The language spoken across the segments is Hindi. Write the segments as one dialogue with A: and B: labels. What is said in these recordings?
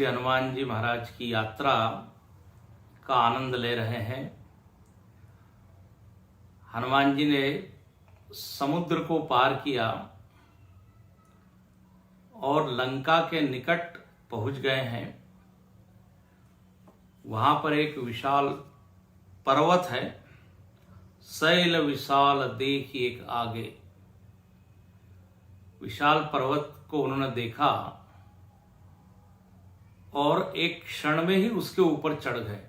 A: श्री हनुमान जी महाराज की यात्रा का आनंद ले रहे हैं। हनुमान जी ने समुद्र को पार किया और लंका के निकट पहुंच गए हैं। वहां पर एक विशाल पर्वत है, शैल विशाल देखी एक आगे। विशाल पर्वत को उन्होंने देखा और एक क्षण में ही उसके ऊपर चढ़ गए।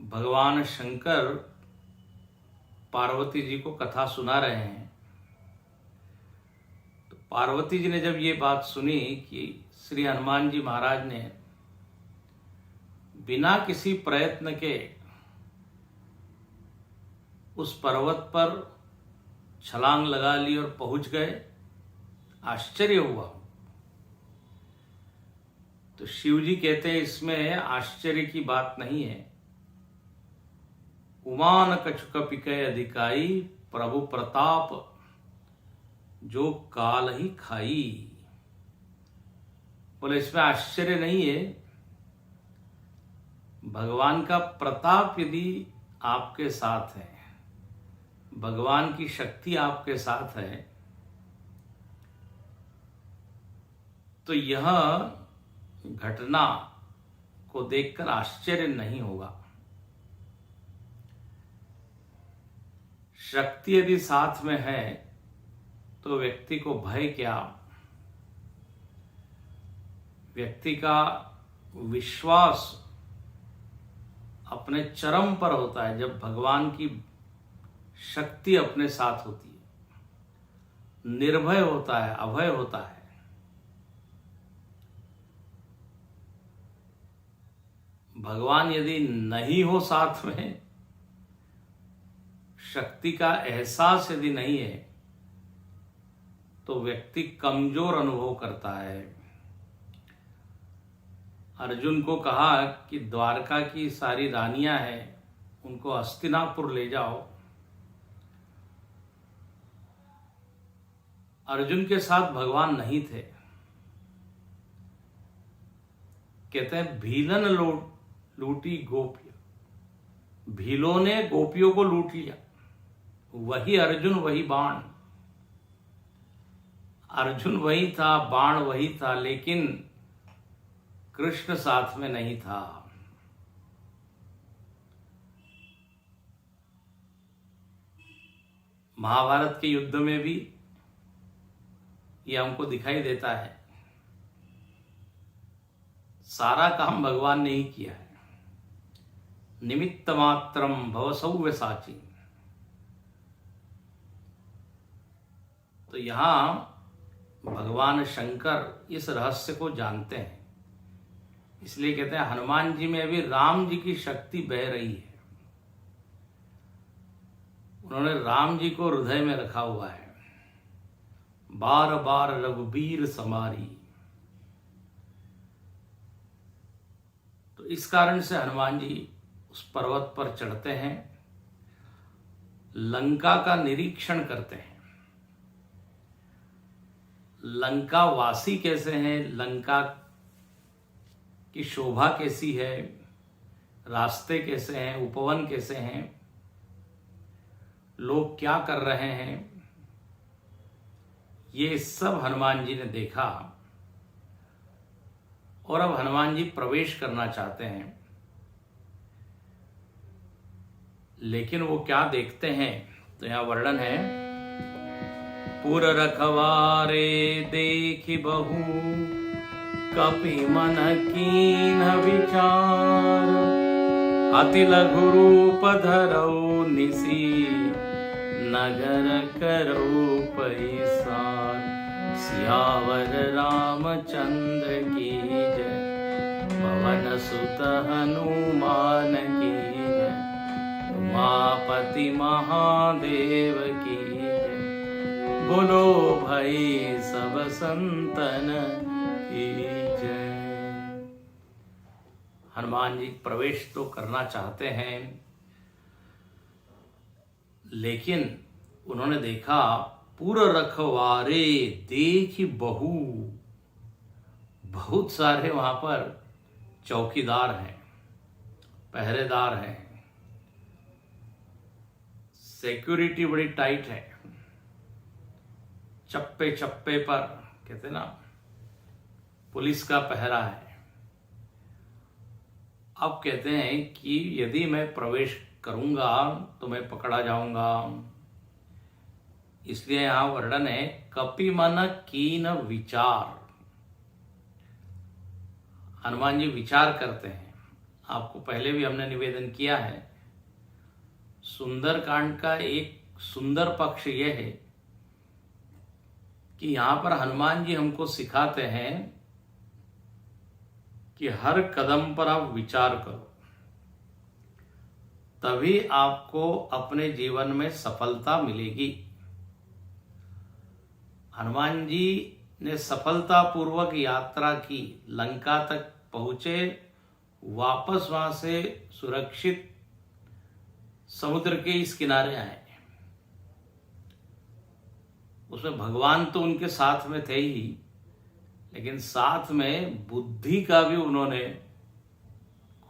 A: भगवान शंकर पार्वती जी को कथा सुना रहे हैं। तो पार्वती जी ने जब ये बात सुनी कि श्री हनुमान जी महाराज ने बिना किसी प्रयत्न के उस पर्वत पर छलांग लगा ली और पहुंच गए, आश्चर्य हुआ। तो शिव जी कहते हैं इसमें आश्चर्य की बात नहीं है। उमान कछुक पिकय अधिकाई, प्रभु प्रताप जो काल ही खाई। बोले इसमें आश्चर्य नहीं है। भगवान का प्रताप यदि आपके साथ है, भगवान की शक्ति आपके साथ है, तो यह घटना को देखकर आश्चर्य नहीं होगा। शक्ति यदि साथ में है तो व्यक्ति को भय क्या। व्यक्ति का विश्वास अपने चरम पर होता है जब भगवान की शक्ति अपने साथ होती है, निर्भय होता है, अभय होता है। भगवान यदि नहीं हो साथ में, शक्ति का एहसास यदि नहीं है, तो व्यक्ति कमजोर अनुभव करता है। अर्जुन को कहा कि द्वारका की सारी रानियां हैं, उनको हस्तिनापुर ले जाओ। अर्जुन के साथ भगवान नहीं थे। कहते हैं भीलन लूटी गोपियां, भीलों ने गोपियों को लूट लिया। वही अर्जुन, वही बाण। अर्जुन वही था, बाण वही था, लेकिन कृष्ण साथ में नहीं था। महाभारत के युद्ध में भी यह हमको दिखाई देता है। सारा काम भगवान ने ही किया है। निमित्त मात्रम भव सव्यसाची। तो यहां भगवान शंकर इस रहस्य को जानते हैं, इसलिए कहते हैं हनुमान जी में अभी राम जी की शक्ति बह रही है। उन्होंने राम जी को हृदय में रखा हुआ है। बार बार रघुबीर समारी। तो इस कारण से हनुमान जी उस पर्वत पर चढ़ते हैं, लंका का निरीक्षण करते हैं। लंका वासी कैसे हैं, लंका की शोभा कैसी है, रास्ते कैसे हैं, उपवन कैसे हैं, लोग क्या कर रहे हैं, ये सब हनुमान जी ने देखा। और अब हनुमान जी प्रवेश करना चाहते हैं, लेकिन वो क्या देखते हैं, तो यहां वर्णन है। पुर रखवारे देखि बहु, कपि मन कीन विचार। अति लघु रूप धरऊ निसी, नगर करऊ पैसार। सियावर रामचंद्र की जय, पवन सुत हनुमान की जय। उमापति महादेव की जय, बोलो भाई सब संतन की जय। हनुमान जी प्रवेश तो करना चाहते हैं, लेकिन उन्होंने देखा पुर रखवारे देखि बहु। बहुत सारे वहां पर चौकीदार हैं, पहरेदार हैं, सिक्योरिटी बड़ी टाइट है, चप्पे चप्पे पर कहते ना पुलिस का पहरा है। अब कहते हैं कि यदि मैं प्रवेश करूंगा तो मैं पकड़ा जाऊंगा, इसलिए यहां वर्णन है कपि मन कीन विचार। हनुमान जी विचार करते हैं। आपको पहले भी हमने निवेदन किया है, सुंदरकांड का एक सुंदर पक्ष यह है कि यहां पर हनुमान जी हमको सिखाते हैं कि हर कदम पर आप विचार करो, तभी आपको अपने जीवन में सफलता मिलेगी। हनुमान जी ने सफलतापूर्वक यात्रा की, लंका तक पहुंचे, वापस वहां से सुरक्षित समुद्र के इस किनारे आए। उसमें भगवान तो उनके साथ में थे ही, लेकिन साथ में बुद्धि का भी उन्होंने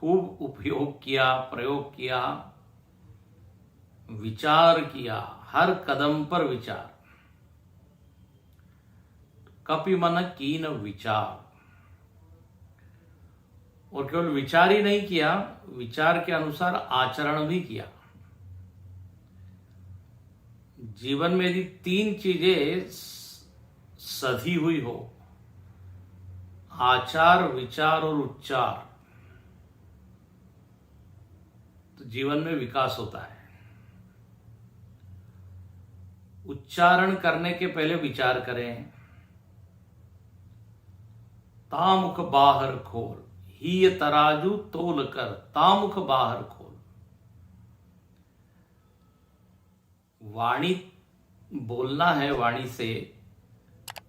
A: खूब उपयोग किया, प्रयोग किया, विचार किया, हर कदम पर विचार। कपि मन कीन विचार। और केवल विचार ही नहीं किया, विचार के अनुसार आचरण भी किया। जीवन में यदि 3 चीजें सधी हुई हो, आचार, विचार और उच्चार, तो जीवन में विकास होता है। उच्चारण करने के पहले विचार करें। तामुख बाहर खोल, ही तराजू तोल कर, तामुख बाहर खोल। वाणी बोलना है वाणी से,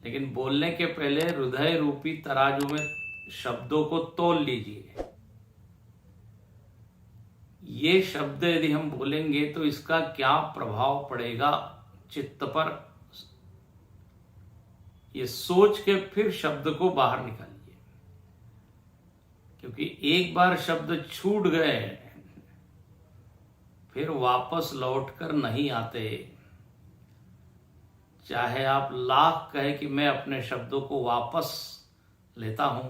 A: लेकिन बोलने के पहले हृदय रूपी तराजू में शब्दों को तोल लीजिए। ये शब्द यदि हम बोलेंगे तो इसका क्या प्रभाव पड़ेगा चित्त पर, ये सोच के फिर शब्द को बाहर निकालिए। क्योंकि एक बार शब्द छूट गए फिर वापस लौटकर नहीं आते। चाहे आप लाख कहे कि मैं अपने शब्दों को वापस लेता हूं,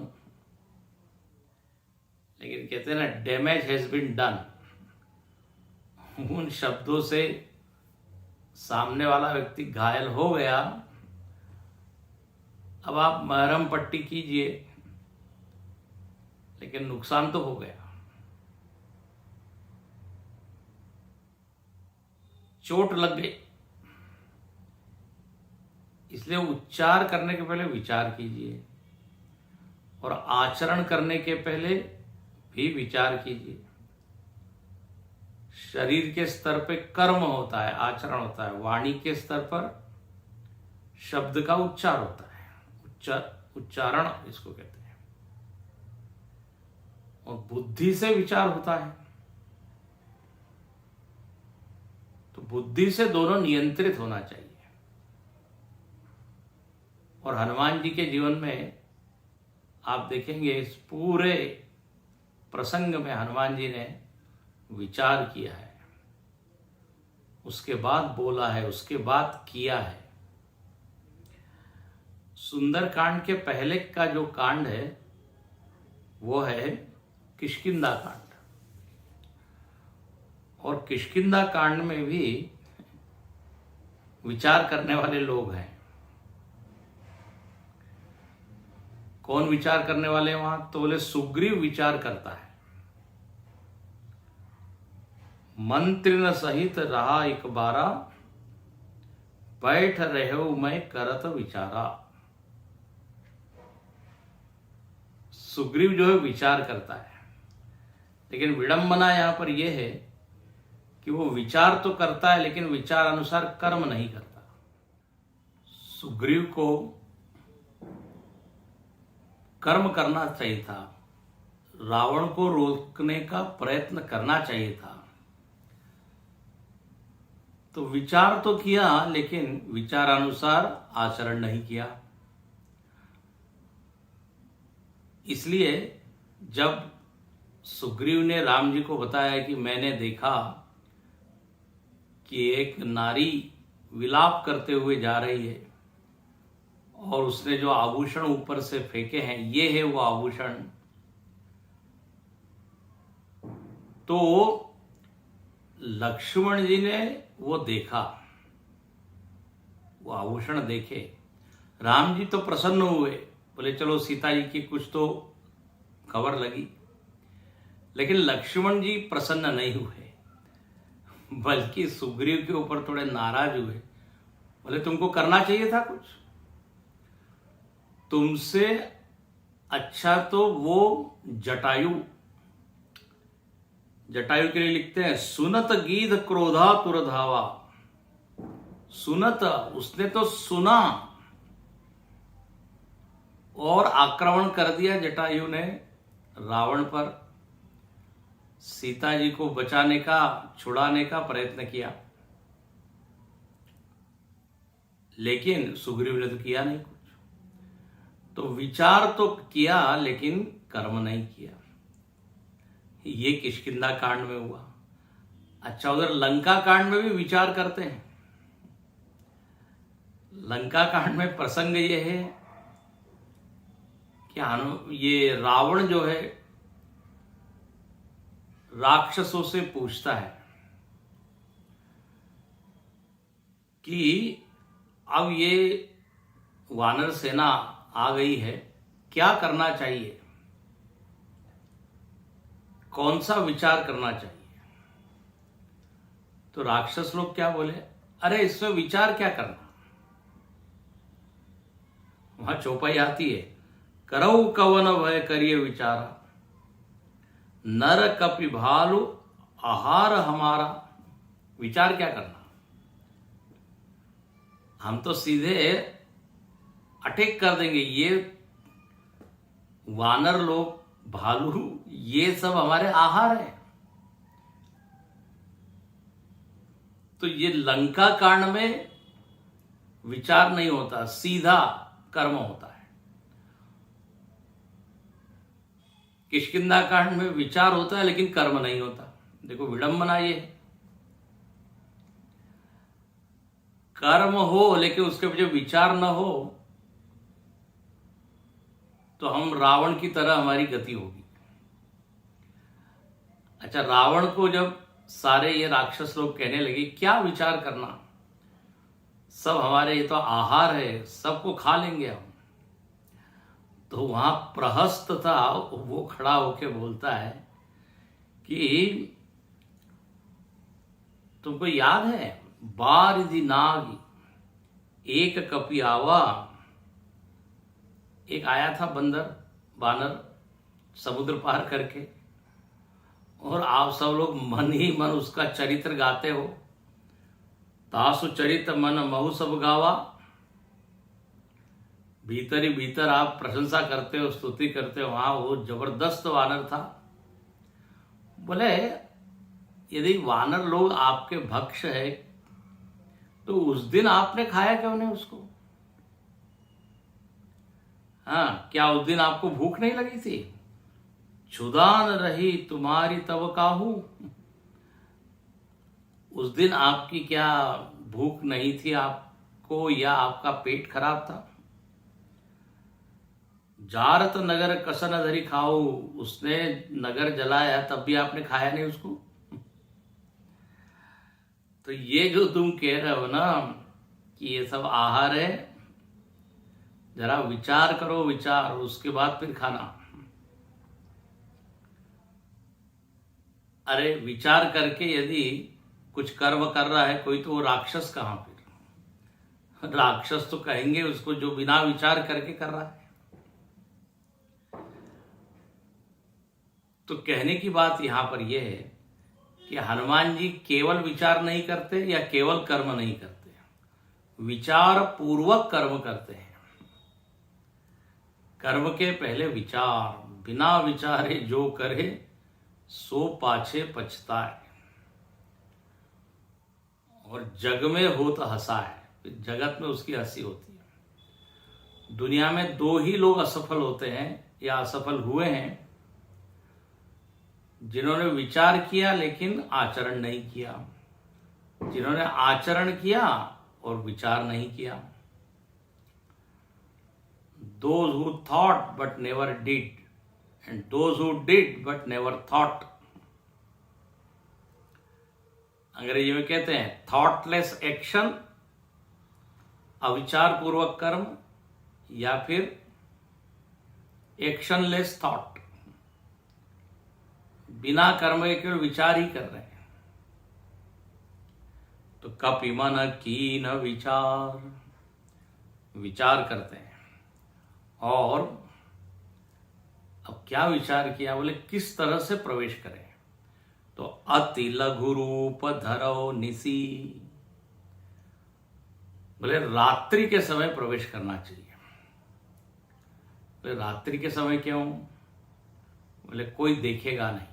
A: लेकिन कहते हैं ना, डैमेज हैज बीन डन। उन शब्दों से सामने वाला व्यक्ति घायल हो गया। अब आप मरहम पट्टी कीजिए, लेकिन नुकसान तो हो गया, चोट लग गई। इसलिए उच्चार करने के पहले विचार कीजिए और आचरण करने के पहले भी विचार कीजिए। शरीर के स्तर पे कर्म होता है, आचरण होता है, वाणी के स्तर पर शब्द का उच्चार होता है, उच्चारण इसको कहते हैं। और बुद्धि से विचार होता है। तो बुद्धि से दोनों नियंत्रित होना चाहिए। और हनुमान जी के जीवन में आप देखेंगे, इस पूरे प्रसंग में हनुमान जी ने विचार किया है, उसके बाद बोला है, उसके बाद किया है। सुंदर कांड के पहले का जो कांड है वो है किष्किंधा कांड। और किष्किंधा कांड में भी विचार करने वाले लोग हैं। कौन विचार करने वाले हैं वहां? तो बोले सुग्रीव विचार करता है। मंत्री न सहित रहा एक बारा, बैठ रहे मैं करत विचारा। सुग्रीव जो है विचार करता है, लेकिन विडंबना यहां पर यह है कि वो विचार तो करता है, लेकिन विचार अनुसार कर्म नहीं करता। सुग्रीव को कर्म करना चाहिए था, रावण को रोकने का प्रयत्न करना चाहिए था। तो विचार तो किया, लेकिन विचारानुसार आचरण नहीं किया। इसलिए जब सुग्रीव ने राम जी को बताया कि मैंने देखा कि एक नारी विलाप करते हुए जा रही है और उसने जो आभूषण ऊपर से फेंके हैं ये है वो आभूषण, तो लक्ष्मण जी ने वो देखा, वो आभूषण देखे। राम जी तो प्रसन्न हुए, बोले चलो सीता जी की कुछ तो खबर लगी। लेकिन लक्ष्मण जी प्रसन्न नहीं हुए, बल्कि सुग्रीव के ऊपर थोड़े नाराज हुए। बोले तुमको करना चाहिए था कुछ, तुमसे अच्छा तो वो जटायु के लिए लिखते हैं सुनत गीध क्रोधा तुरधावा। सुनत, उसने तो सुना और आक्रमण कर दिया जटायु ने रावण पर। सीता जी को बचाने का, छुड़ाने का प्रयत्न किया, लेकिन सुग्रीव ने तो किया नहीं कुछ। तो विचार तो किया लेकिन कर्म नहीं किया। ये किष्किंधा कांड में हुआ। अच्छा, उधर लंका कांड में भी विचार करते हैं। लंका कांड में प्रसंग ये है कि ये रावण जो है राक्षसों से पूछता है कि अब ये वानर सेना आ गई है, क्या करना चाहिए, कौन सा विचार करना चाहिए। तो राक्षस लोग क्या बोले, अरे इसमें विचार क्या करना। वहां चौपाई आती है, करऊ कवन भय करिए विचारा, नर कपि भालु आहार हमारा। विचार क्या करना, हम तो सीधे अटैक कर देंगे। ये वानर लोग, भालू, ये सब हमारे आहार है। तो ये लंका कांड में विचार नहीं होता, सीधा कर्म होता है। किष्किंधा कांड में विचार होता है लेकिन कर्म नहीं होता। देखो विडंबना ये है, कर्म हो लेकिन उसके पीछे विचार न हो तो हम रावण की तरह हमारी गति होगी। अच्छा, रावण को जब सारे ये राक्षस लोग कहने लगे क्या विचार करना, सब हमारे ये तो आहार है, सबको खा लेंगे हम, तो वहां प्रहस्त था, वो खड़ा होके बोलता है कि तुमको याद है बारिधि नाग एक कपि आवा। एक आया था बानर समुद्र पार करके, और आप सब लोग मन ही मन उसका चरित्र गाते हो। तासु चरित मन महु सब गावा। भीतर ही भीतर आप प्रशंसा करते हो, स्तुति करते हो। वहां वो जबरदस्त वानर था। बोले यदि वानर लोग आपके भक्ष है तो उस दिन आपने खाया क्यों नहीं उसको? हाँ, क्या उस दिन आपको भूख नहीं लगी थी? क्षुदान रही तुम्हारी तब काहू। उस दिन आपकी क्या भूख नहीं थी आपको, या आपका पेट खराब था? जारत नगर कसन धरी खाओ, उसने नगर जलाया तब भी आपने खाया नहीं उसको। तो ये जो तुम कह रहे हो ना कि ये सब आहार है, जरा विचार करो, विचार, उसके बाद फिर खाना। अरे विचार करके यदि कुछ कर्म कर रहा है कोई, तो वो राक्षस कहां फिर? राक्षस तो कहेंगे उसको जो बिना विचार करके कर रहा है। तो कहने की बात यहां पर यह है कि हनुमान जी केवल विचार नहीं करते या केवल कर्म नहीं करते, विचार पूर्वक कर्म करते हैं। कर्म के पहले विचार, बिना विचारे जो करे सो पाछे पछताए। और जग में हो तो हंसा है, जगत में उसकी हंसी होती है। दुनिया में दो ही लोग असफल होते हैं या असफल हुए हैं, जिन्होंने विचार किया लेकिन आचरण नहीं किया, जिन्होंने आचरण किया और विचार नहीं किया। Those who thought but never did, and those who did but never thought. अंग्रेजी में कहते हैं थॉटलेस एक्शन, अविचार पूर्वक कर्म, या फिर एक्शनलेस थॉट, बिना कर्म के केवल विचार ही कर रहे हैं। तो कपि मन कीन विचार, विचार करते हैं। और अब क्या विचार किया, बोले किस तरह से प्रवेश करें। तो अति लघु रूप धरो निसी, बोले रात्रि के समय प्रवेश करना चाहिए। बोले रात्रि के समय क्यों, बोले कोई देखेगा नहीं।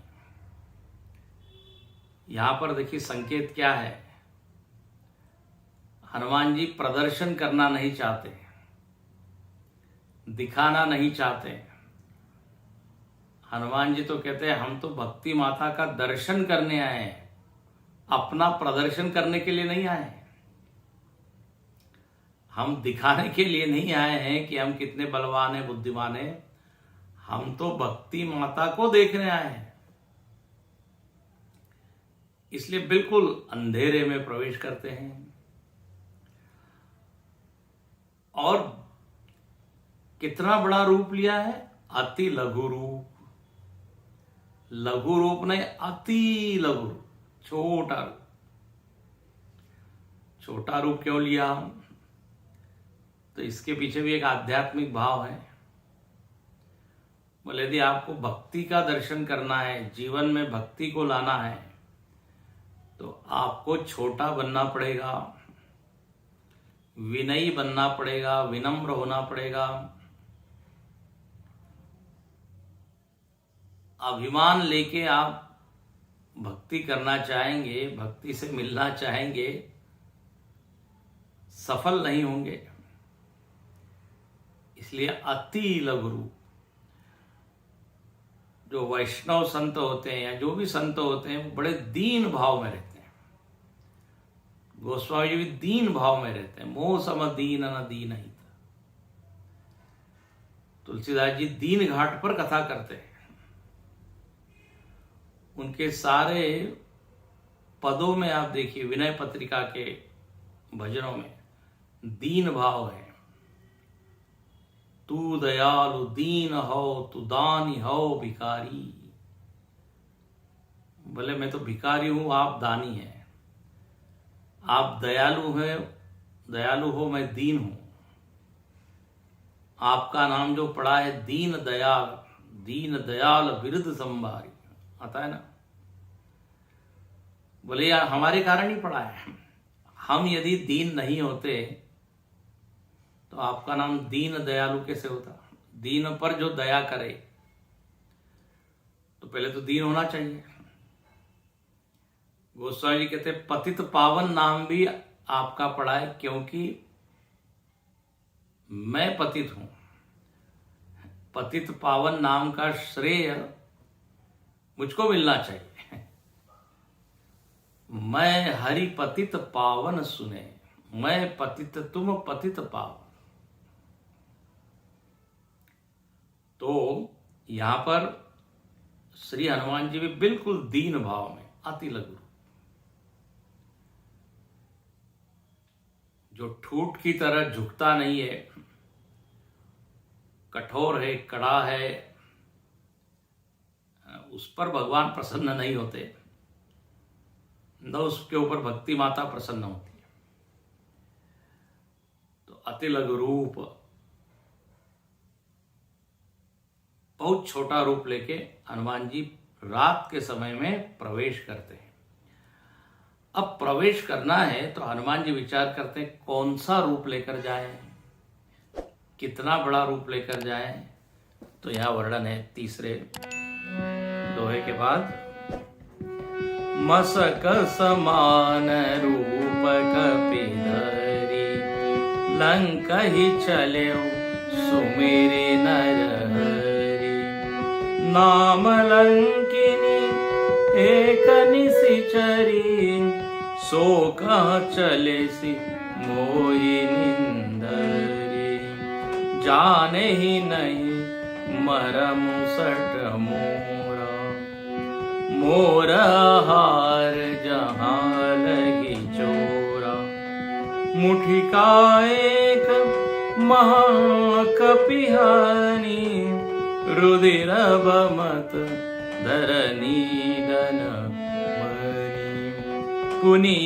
A: यहां पर देखिए संकेत क्या है, हनुमान जी प्रदर्शन करना नहीं चाहते, दिखाना नहीं चाहते। हनुमान जी तो कहते हैं हम तो भक्ति माता का दर्शन करने आए हैं, अपना प्रदर्शन करने के लिए नहीं आए हैं। हम दिखाने के लिए नहीं आए हैं कि हम कितने बलवान हैं, बुद्धिमान हैं। हम तो भक्ति माता को देखने आए हैं। इसलिए बिल्कुल अंधेरे में प्रवेश करते हैं। और कितना बड़ा रूप लिया है, अति लघु रूप। लघु रूप नहीं, अति लघु रूप, छोटा रूप। छोटा रूप क्यों लिया, तो इसके पीछे भी एक आध्यात्मिक भाव है। बोले यदि आपको भक्ति का दर्शन करना है, जीवन में भक्ति को लाना है, तो आपको छोटा बनना पड़ेगा, विनयी बनना पड़ेगा, विनम्र होना पड़ेगा। अभिमान लेके आप भक्ति करना चाहेंगे, भक्ति से मिलना चाहेंगे, सफल नहीं होंगे। इसलिए अति लघु रूप। जो वैष्णव संत होते हैं या जो भी संत होते हैं, वो बड़े दीन भाव में रहते हैं। गोस्वामी जी भी दीन भाव में रहते हैं। मोह सम दीन न दीन ही। तुलसीदास जी दीन घाट पर कथा करते हैं। उनके सारे पदों में आप देखिए, विनय पत्रिका के भजनों में दीन भाव है। तू दयालु दीन हो, तू दानी हो भिखारी। बोले मैं तो भिखारी हूं, आप दानी हैं। आप दयालु हैं, दयालु हो, मैं दीन हूं। आपका नाम जो पड़ा है दीन दयाल, दीन दयाल बिरुद संभारी, आता है ना। बोले यार हमारे कारण ही पड़ा है। हम यदि दीन नहीं होते तो आपका नाम दीन दयालु कैसे होता। दीन पर जो दया करे, तो पहले तो दीन होना चाहिए। गोस्वामी जी कहते पतित पावन नाम भी आपका पड़ा है, क्योंकि मैं पतित हूं। पतित पावन नाम का श्रेय मुझको मिलना चाहिए। मैं हरि पतित पावन सुने, मैं पतित तुम पतित पावन। तो यहां पर श्री हनुमान जी भी बिल्कुल दीन भाव में, अति लघु, जो ठूठ की तरह झुकता नहीं है, कठोर है, कड़ा है, उस पर भगवान प्रसन्न नहीं होते, न उसके ऊपर भक्ति माता प्रसन्न होती है। तो अति लघु रूप, बहुत छोटा रूप लेके हनुमान जी रात के समय में प्रवेश करते हैं। अब प्रवेश करना है तो हनुमान जी विचार करते हैं कौन सा रूप लेकर जाएं, कितना बड़ा रूप लेकर जाएं। तो यह वर्णन है तीसरे दोहे के बाद। मसक समान रूप कपिधरि, लंक ही चले सुमिरि नरहरि। नाम लंकिनी एक निशिचरी, सो कहाँ चले सी मोहि निंदरी। जाने ही नहीं मरम सट मोरा, मोरा हार जहाँ लगी चोरा। मुठी का एक महाकपिहानी, रुधिर बमत धरनी दन मरी। पुनि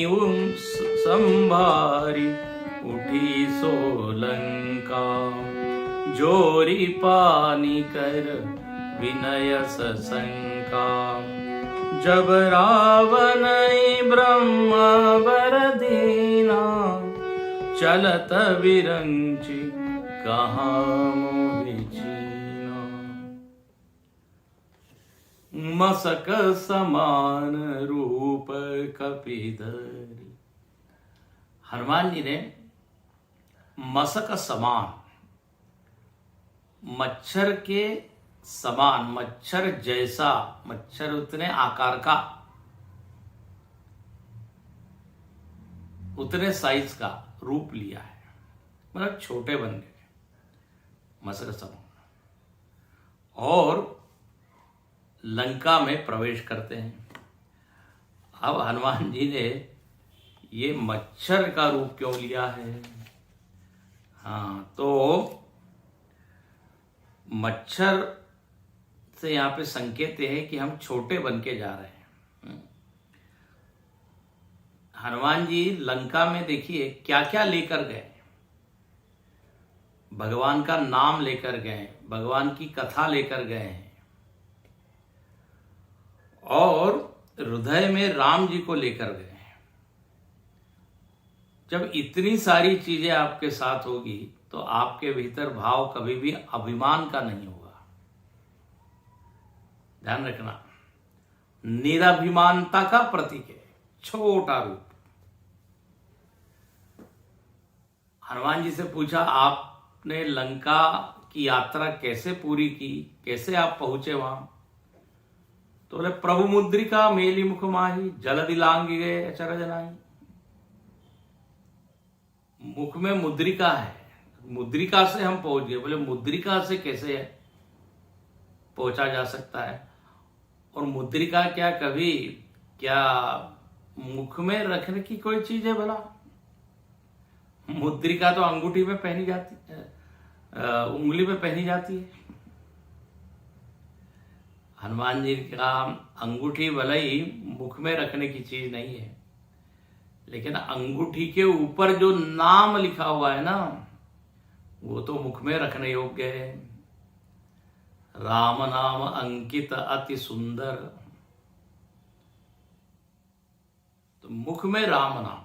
A: संभारी उठी सोलंका, जोरी पानी कर विनय सशंका। जब रावण ब्रह्म बर दीना, चलत विरंची कहाँ मोहि चीना। मसक समान रूप कपिधरी। हनुमान जी ने मसक समान, मच्छर के समान, मच्छर जैसा, मच्छर उतने आकार का, उतने साइज का रूप लिया है, मतलब छोटे बन गए, मसक समान। और लंका में प्रवेश करते हैं। अब हनुमान जी ने ये मच्छर का रूप क्यों लिया है? हाँ, तो मच्छर से यहाँ पे संकेत है कि हम छोटे बन के जा रहे हैं। हनुमान जी लंका में देखिए क्या क्या लेकर गए। भगवान का नाम लेकर गए, भगवान की कथा लेकर गए हैं, और हृदय में राम जी को लेकर गए। जब इतनी सारी चीजें आपके साथ होगी तो आपके भीतर भाव कभी भी अभिमान का नहीं होगा। ध्यान रखना, निराभिमानता का प्रतीक है छोटा रूप। हनुमान जी से पूछा, आपने लंका की यात्रा कैसे पूरी की, कैसे आप पहुंचे वहां? तो बोले, प्रभु मुद्रिका मेली मुख माही, जलधि लांघि गए अचरज नाहि। मुख में मुद्रिका है, मुद्रिका से हम पहुंच गए। बोले, मुद्रिका से कैसे पहुंचा जा सकता है? और मुद्रिका क्या कभी क्या मुख में रखने की कोई चीज है भला? मुद्रिका तो अंगूठी में पहनी जाती है, उंगली में पहनी जाती है। हनुमान जी का अंगूठी भले ही मुख में रखने की चीज नहीं है, लेकिन अंगूठी के ऊपर जो नाम लिखा हुआ है ना, वो तो मुख में रखने योग्य है। राम नाम अंकित अति सुंदर, तो मुख में राम नाम,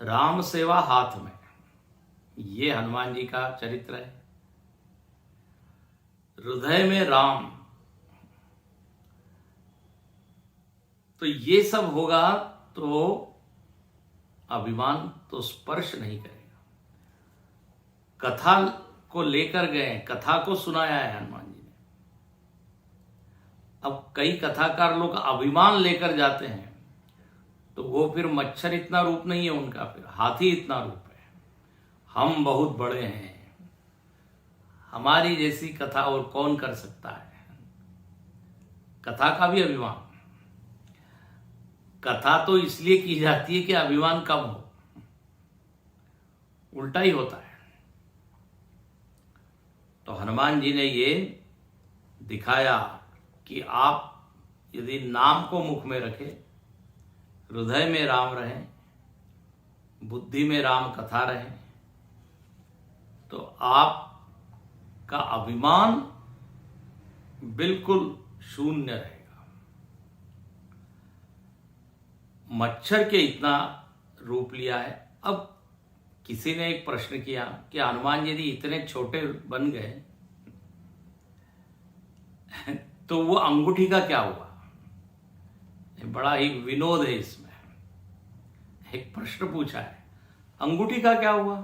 A: राम सेवा हाथ में, ये हनुमान जी का चरित्र है। हृदय में राम, तो ये सब होगा तो अभिमान तो स्पर्श नहीं करेगा। कथा को लेकर गए, कथा को सुनाया है हनुमान जी ने। अब कई कथाकार लोग अभिमान लेकर जाते हैं, तो वो फिर मच्छर इतना रूप नहीं है उनका, फिर हाथी इतना रूप है। हम बहुत बड़े हैं, हमारी जैसी कथा और कौन कर सकता है? कथा का भी अभिमान। कथा तो इसलिए की जाती है कि अभिमान कम हो, उल्टा ही होता है। तो हनुमान जी ने ये दिखाया कि आप यदि नाम को मुख में रखें, हृदय में राम रहें, बुद्धि में राम कथा रहे, तो आपका अभिमान बिल्कुल शून्य रहेगा। मच्छर के इतना रूप लिया है। अब किसी ने एक प्रश्न किया कि हनुमान जी यदि इतने छोटे बन गए तो वो अंगूठी का क्या हुआ? बड़ा ही विनोद है इसमें। एक प्रश्न पूछा है, अंगूठी का क्या हुआ?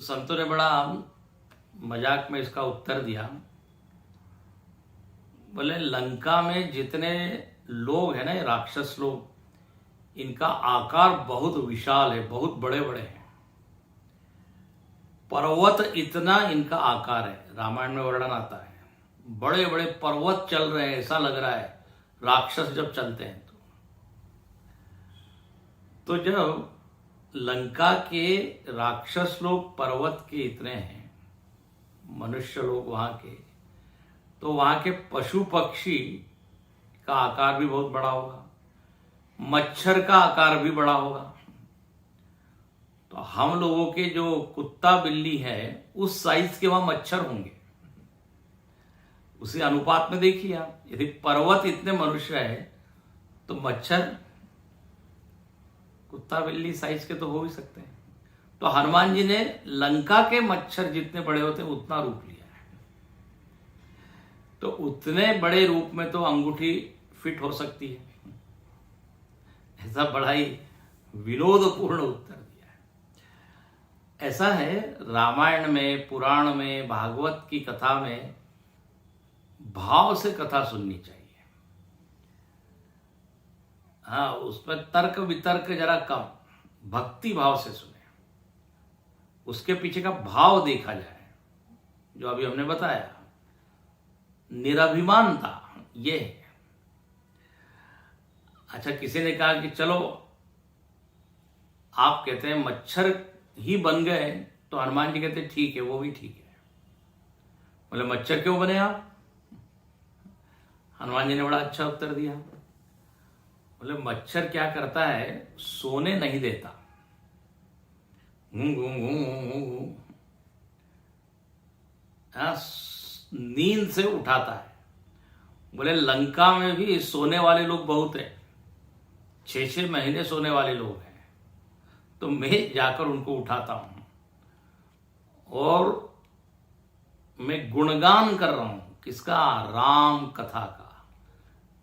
A: संतों ने बड़ा मजाक में इसका उत्तर दिया। बोले लंका में जितने लोग हैं ना, राक्षस लोग, इनका आकार बहुत विशाल है, बहुत बड़े बड़े हैं। पर्वत इतना इनका आकार है, रामायण में वर्णन आता है। बड़े बड़े पर्वत चल रहे हैं, ऐसा लग रहा है राक्षस जब चलते हैं। तो जब लंका के राक्षस लोग पर्वत के इतने हैं, मनुष्य लोग वहां के, तो वहां के पशु पक्षी का आकार भी बहुत बड़ा होगा, मच्छर का आकार भी बड़ा होगा। तो हम लोगों के जो कुत्ता बिल्ली है उस साइज के वहां मच्छर होंगे। उसी अनुपात में देखिए आप, यदि पर्वत इतने मनुष्य है तो मच्छर कुत्ता बिल्ली साइज के तो हो ही सकते हैं। तो हनुमान जी ने लंका के मच्छर जितने बड़े होते हैं उतना रूप लिया है। तो उतने बड़े रूप में तो अंगूठी फिट हो सकती है। ऐसा बड़ा ही विनोदपूर्ण उत्तर दिया है। ऐसा है रामायण में, पुराण में, भागवत की कथा में भाव से कथा सुननी चाहिए। हाँ, उसमें तर्क वितर्क जरा कम, भक्ति भाव से सुने, उसके पीछे का भाव देखा जाए। जो अभी हमने बताया, निराभिमानता ये है। अच्छा, किसी ने कहा कि चलो आप कहते हैं मच्छर ही बन गए, तो हनुमान जी कहते ठीक है, वो भी ठीक है। बोले मच्छर क्यों बने आप? हनुमान जी ने बड़ा अच्छा उत्तर दिया। बोले मच्छर क्या करता है, सोने नहीं देता, नींद से उठाता है। बोले लंका में भी सोने वाले लोग बहुत हैं, 6-6 महीने सोने वाले लोग हैं, तो मैं जाकर उनको उठाता हूं और मैं गुणगान कर रहा हूं। किसका? राम कथा का।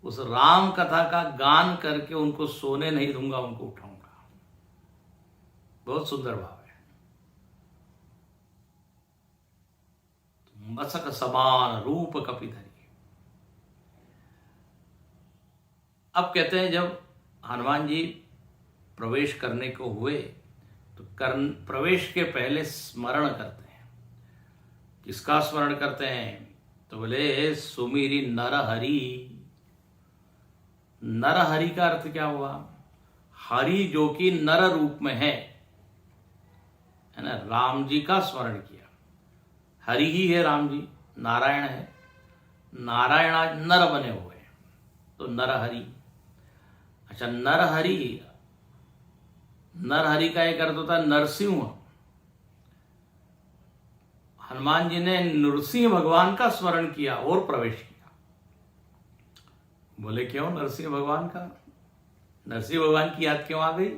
A: उस राम कथा का गान करके उनको सोने नहीं दूंगा, उनको उठाऊंगा। बहुत सुंदर भाव है। मसक समान रूप कपिधरी। अब कहते हैं जब हनुमान जी प्रवेश करने को हुए तो प्रवेश के पहले स्मरण करते हैं। किसका स्मरण करते हैं? तो बोले सुमिरी नरहरि। नरहरि का अर्थ क्या हुआ? हरि जो कि नर रूप में है ना, राम जी का स्मरण किया। हरि ही है राम जी, नारायण है, नारायण आज नर बने हुए हैं, तो नरहरि। अच्छा, नरहरि, नरहरि का एक अर्थ होता है नरसिंह। हनुमान जी ने नरसिंह भगवान का स्मरण किया और प्रवेश किया। बोले क्यों नरसिंह भगवान का? नरसिंह भगवान की याद क्यों आ गई?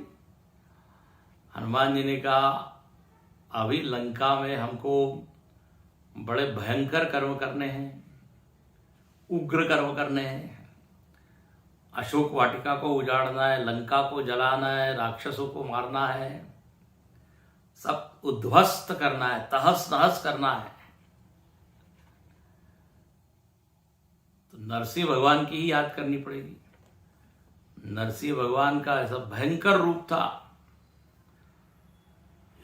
A: हनुमान जी ने कहा अभी लंका में हमको बड़े भयंकर कर्म करने हैं, उग्र कर्म करने हैं। अशोक वाटिका को उजाड़ना है, लंका को जलाना है, राक्षसों को मारना है, सब उद्ध्वस्त करना है, तहस नहस करना है। तो नरसिंह भगवान की ही याद करनी पड़ेगी। नरसिंह भगवान का ऐसा भयंकर रूप था,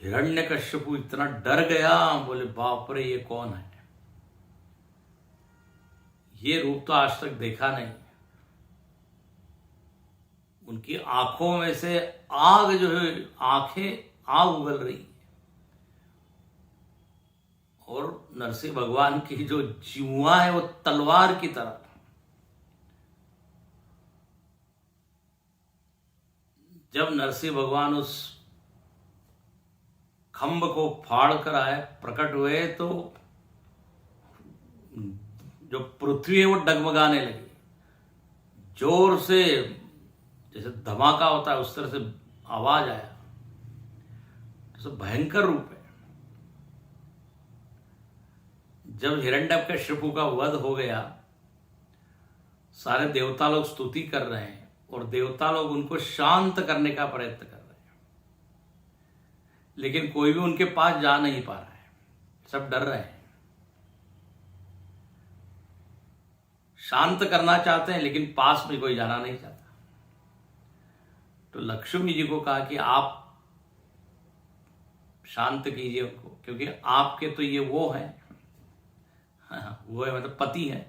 A: हिरण्यकश्यपु इतना डर गया, बोले बाप रे ये कौन है? ये रूप तो आज तक देखा नहीं। उनकी आंखों में से आग जो है, आंखें आग उगल रही है। और नरसिंह भगवान की जो जीवा है वो तलवार की तरह। जब नरसिंह भगवान उस खंभ को फाड़ कर आए, प्रकट हुए, तो जो पृथ्वी है वो डगमगाने लगी। जोर से जैसे धमाका होता है उस तरह से आवाज आया। तो भयंकर रूप है। जब हिरण्यकश्यपु का वध हो गया, सारे देवता लोग स्तुति कर रहे हैं और देवता लोग उनको शांत करने का प्रयत्न कर रहे हैं, लेकिन कोई भी उनके पास जा नहीं पा रहा है, सब डर रहे हैं। शांत करना चाहते हैं लेकिन पास में कोई जाना नहीं चाहता। तो लक्ष्मी जी को कहा कि आप शांत कीजिए उनको, क्योंकि आपके तो ये वो है, वो है मतलब पति है।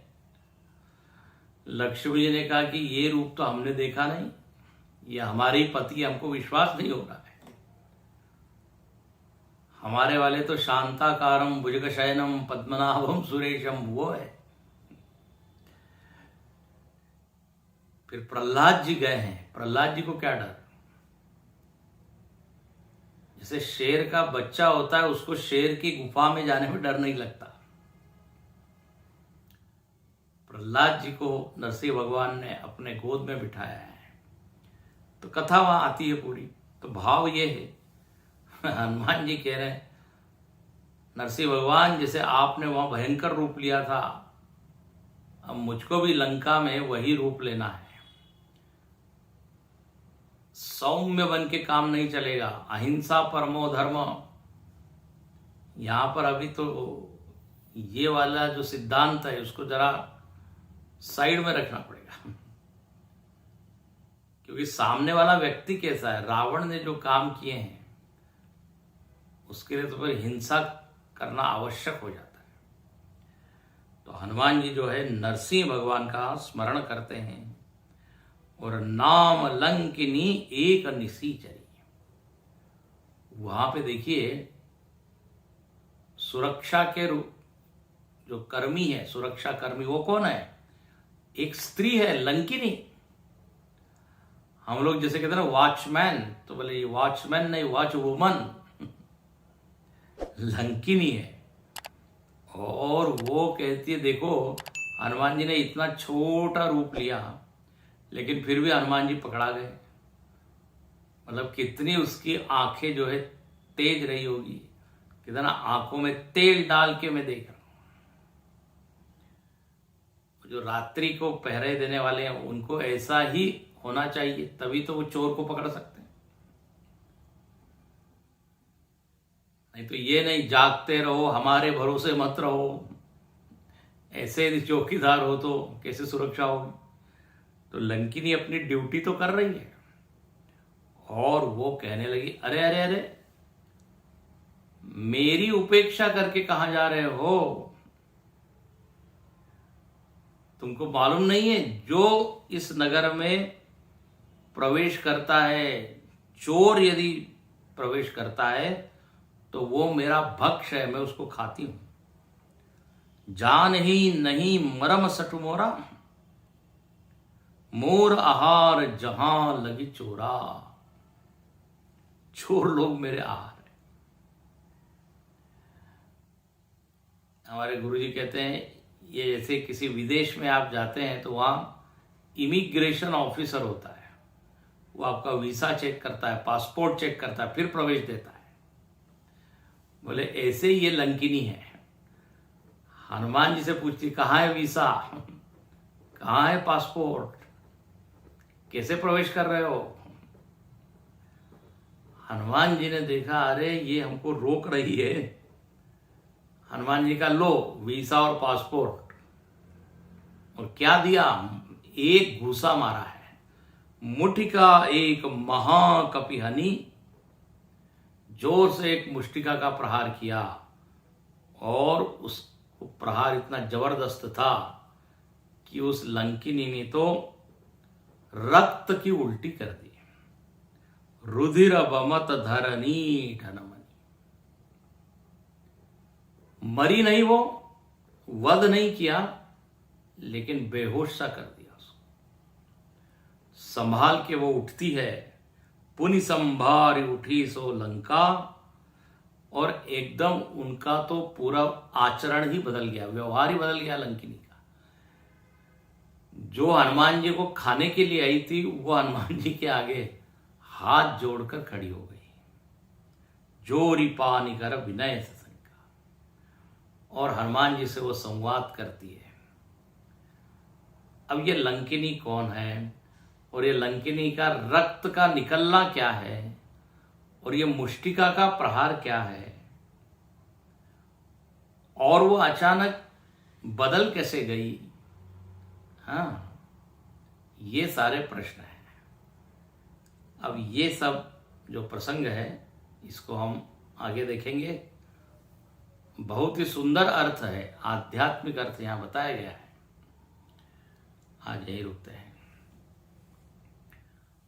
A: लक्ष्मी जी ने कहा कि ये रूप तो हमने देखा नहीं, ये हमारे ही पति, हमको विश्वास नहीं हो रहा है। हमारे वाले तो शांताकारम भुजगशयनम पद्मनाभम सुरेशम वो है। फिर प्रहलाद जी गए हैं। प्रहलाद जी को क्या डर? जैसे शेर का बच्चा होता है, उसको शेर की गुफा में जाने में डर नहीं लगता। प्रहलाद जी को नरसिंह भगवान ने अपने गोद में बिठाया है। तो कथा वहां आती है पूरी। तो भाव ये है, हनुमान जी कह रहे हैं नरसिंह भगवान, जैसे आपने वहां भयंकर रूप लिया था, अब मुझको भी लंका में वही रूप लेना है। सौम्य बन के काम नहीं चलेगा, अहिंसा परमो धर्म। यहां पर अभी तो ये वाला जो सिद्धांत है उसको जरा साइड में रखना पड़ेगा, क्योंकि सामने वाला व्यक्ति कैसा है। रावण ने जो काम किए हैं उसके लिए तो फिर हिंसा करना आवश्यक हो जाता है। तो हनुमान जी जो है नरसिंह भगवान का स्मरण करते हैं और नाम लंकिनी एक निसीचरी। वहां पे देखिए सुरक्षा के रूप जो कर्मी है, सुरक्षा कर्मी वो कौन है? एक स्त्री है, लंकिनी। हम लोग जैसे कहते हैं ना वॉचमैन, तो बोले ये वॉचमैन नहीं, वॉच वुमन लंकिनी है। और वो कहती है देखो हनुमान जी ने इतना छोटा रूप लिया लेकिन फिर भी हनुमान जी पकड़ा गए। मतलब कितनी उसकी आंखें जो है तेज रही होगी, कितना आंखों में तेल डाल के मैं देख रहा हूं। जो रात्रि को पहरे देने वाले हैं उनको ऐसा ही होना चाहिए, तभी तो वो चोर को पकड़ सकते हैं। नहीं तो ये नहीं जागते रहो, हमारे भरोसे मत रहो, ऐसे यदि चौकीदार हो तो कैसे सुरक्षा होगी। तो लंकिनी अपनी ड्यूटी तो कर रही है और वो कहने लगी अरे अरे अरे मेरी उपेक्षा करके कहां जा रहे हो? तुमको मालूम नहीं है जो इस नगर में प्रवेश करता है, चोर यदि प्रवेश करता है तो वो मेरा भक्ष है, मैं उसको खाती हूं। जान ही नहीं मरम सटु मोरा, मोर आहार जहां लगी चोरा। चोर लोग मेरे आहार है। हमारे गुरुजी कहते हैं ये जैसे किसी विदेश में आप जाते हैं तो वहां इमिग्रेशन ऑफिसर होता है, वो आपका वीसा चेक करता है, पासपोर्ट चेक करता है, फिर प्रवेश देता है। बोले ऐसे ही ये लंकिनी है। हनुमान जी से पूछती कहाँ है वीसा, कहाँ है पासपोर्ट, कैसे प्रवेश कर रहे हो? हनुमान जी ने देखा अरे ये हमको रोक रही है। हनुमान जी का लो वीसा और पासपोर्ट, और क्या दिया? एक घूसा मारा है, मुट्ठी का एक महाकपिहनी, जोर से एक मुष्टिका का प्रहार किया और उस प्रहार इतना जबरदस्त था कि उस लंकिनी ने तो रक्त की उल्टी कर दी। रुधिर बमत धरनी ठनमनी। मरी नहीं वो, वध नहीं किया, लेकिन बेहोश सा कर दिया उसको। संभाल के वो उठती है, पुनि संभारी उठी सो लंका, और एकदम उनका तो पूरा आचरण ही बदल गया, व्यवहार ही बदल गया लंकिनी का। जो हनुमान जी को खाने के लिए आई थी वो हनुमान जी के आगे हाथ जोड़कर खड़ी हो गई। जोरी पानी कर विनय से शंका, और हनुमान जी से वो संवाद करती है। अब ये लंकिनी कौन है और ये लंकिनी का रक्त का निकलना क्या है, और ये मुष्टिका का प्रहार क्या है और वो अचानक बदल कैसे गई, हाँ, ये सारे प्रश्न हैं। अब ये सब जो प्रसंग है इसको हम आगे देखेंगे। बहुत ही सुंदर अर्थ है, आध्यात्मिक अर्थ यहाँ बताया गया है। आज यही रुकते हैं।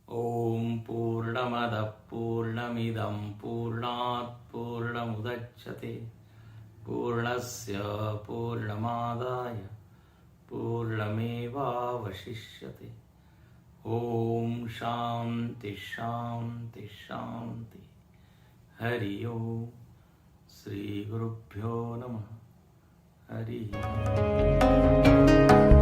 A: ओम पूर्णमदः पूर्णमिदं पूर्णात् पूर्णमुदच्यते पूर्णस्य पूर्णमादाय पूर्णमेवावशिष्यते। ओम शांति शांति शांति। हरि ओम। श्री गुरुभ्यो नमः। हरि ओम।